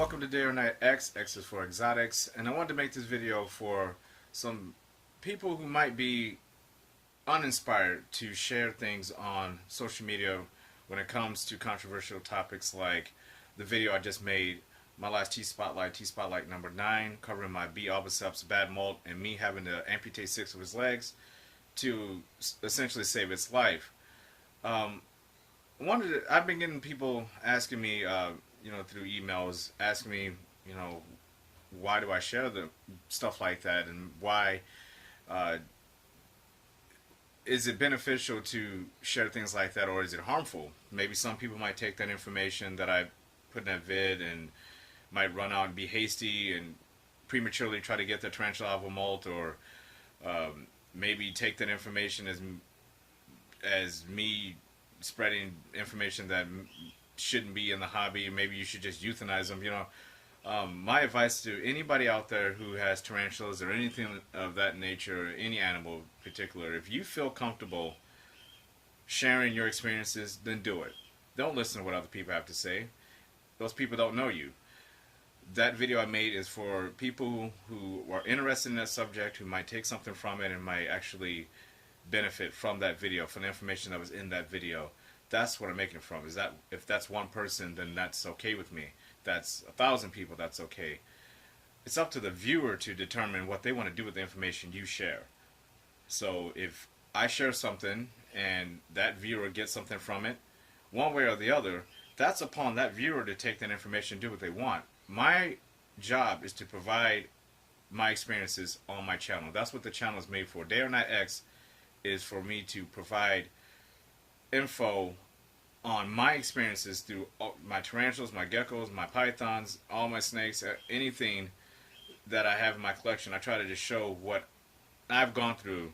welcome to Day or Night X. X is for exotics, and I wanted to make this video for some people who might be uninspired to share things on social media when it comes to controversial topics like the video I just made, my last T-Spotlight number 9, covering my B. albiceps bad molt and me having to amputate 6 of his legs to essentially save its life. I've been getting people asking me, through emails, asking me, why do I share the stuff like that, and why is it beneficial to share things like that, or is it harmful? Maybe some people might take that information that I put in that vid and might run out and be hasty and prematurely try to get the tarantula of a molt, or maybe take that information as me spreading information that shouldn't be in the hobby. Maybe you should just euthanize them. My advice to anybody out there who has tarantulas or anything of that nature, or any animal in particular, if you feel comfortable sharing your experiences, then do it. Don't listen to what other people have to say. Those people don't know you. That video I made is for people who are interested in that subject, who might take something from it and might actually benefit from that video, from the information that was in that video. That's what I'm making it from. Is that if that's one person, then that's okay with me. That's 1,000 people, that's okay. It's up to the viewer to determine what they want to do with the information you share. So if I share something and that viewer gets something from it, one way or the other, that's upon that viewer to take that information and do what they want. My job is to provide my experiences on my channel. That's what the channel is made for. Day or Night X is for me to provide info on my experiences through my tarantulas, my geckos, my pythons, all my snakes, anything that I have in my collection. I try to just show what I've gone through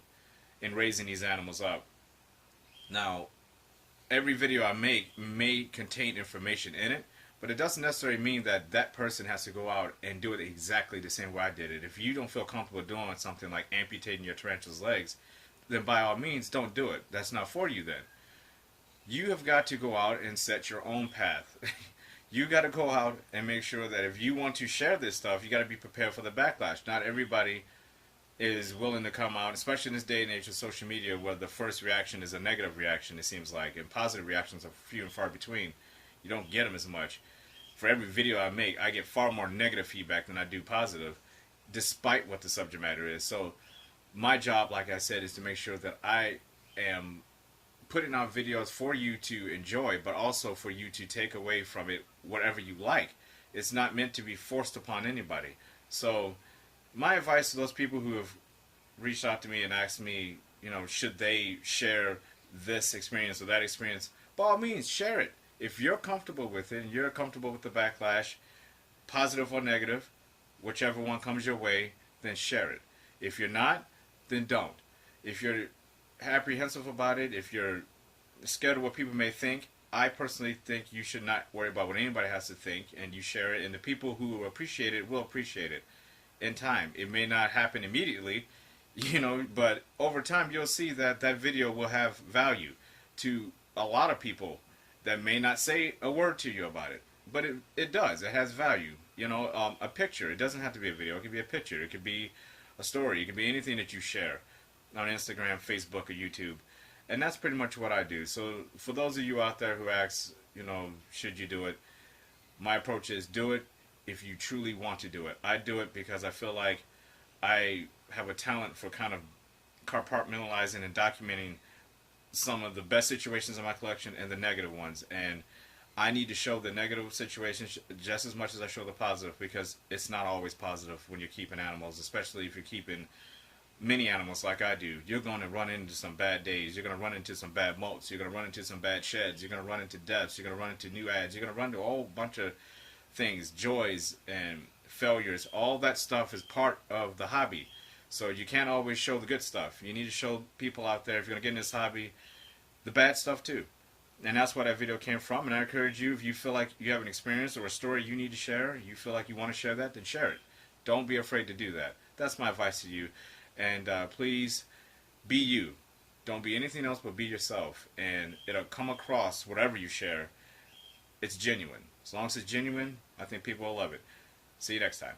in raising these animals up. Now, every video I make may contain information in it, but it doesn't necessarily mean that that person has to go out and do it exactly the same way I did it. If you don't feel comfortable doing something like amputating your tarantula's legs, then by all means don't do it. That's not for you then. You have got to go out and set your own path. You got to go out and make sure that if you want to share this stuff, you got to be prepared for the backlash. Not everybody is willing to come out, especially in this day and age of social media, where the first reaction is a negative reaction, it seems like, and positive reactions are few and far between. You don't get them as much. For every video I make, I get far more negative feedback than I do positive, despite what the subject matter is. So my job, like I said, is to make sure that I am putting out videos for you to enjoy, but also for you to take away from it whatever you like. It's not meant to be forced upon anybody. So my advice to those people who have reached out to me and asked me, should they share this experience or that experience, by all means, share it. If you're comfortable with it and you're comfortable with the backlash, positive or negative, whichever one comes your way, then share it. If you're not, then don't. If you're apprehensive about it, if you're scared of what people may think, I personally think you should not worry about what anybody has to think, and you share it, and the people who appreciate it will appreciate it in time. It may not happen immediately, but over time you'll see that that video will have value to a lot of people that may not say a word to you about it, but it does. It has value. A picture. It doesn't have to be a video. It could be a picture. It could be a story. It could be anything that you share on Instagram, Facebook, or YouTube. And that's pretty much what I do. So for those of you out there who ask, should you do it? My approach is do it if you truly want to do it. I do it because I feel like I have a talent for kind of compartmentalizing and documenting some of the best situations in my collection and the negative ones. And I need to show the negative situations just as much as I show the positive, because it's not always positive when you're keeping animals, especially if you're keeping many animals like I do. You're going to run into some bad days. You're going to run into some bad molts. You're going to run into some bad sheds. You're going to run into deaths. You're going to run into new ads. You're going to run into a whole bunch of things, joys and failures. All that stuff is part of the hobby. So you can't always show the good stuff. You need to show people out there, if you're going to get in this hobby, the bad stuff too. And that's where that video came from. And I encourage you, if you feel like you have an experience or a story you need to share, you feel like you want to share that, then share it. Don't be afraid to do that. That's my advice to you. And please be you. Don't be anything else but be yourself. And it'll come across, whatever you share, it's genuine. As long as it's genuine, I think people will love it. See you next time.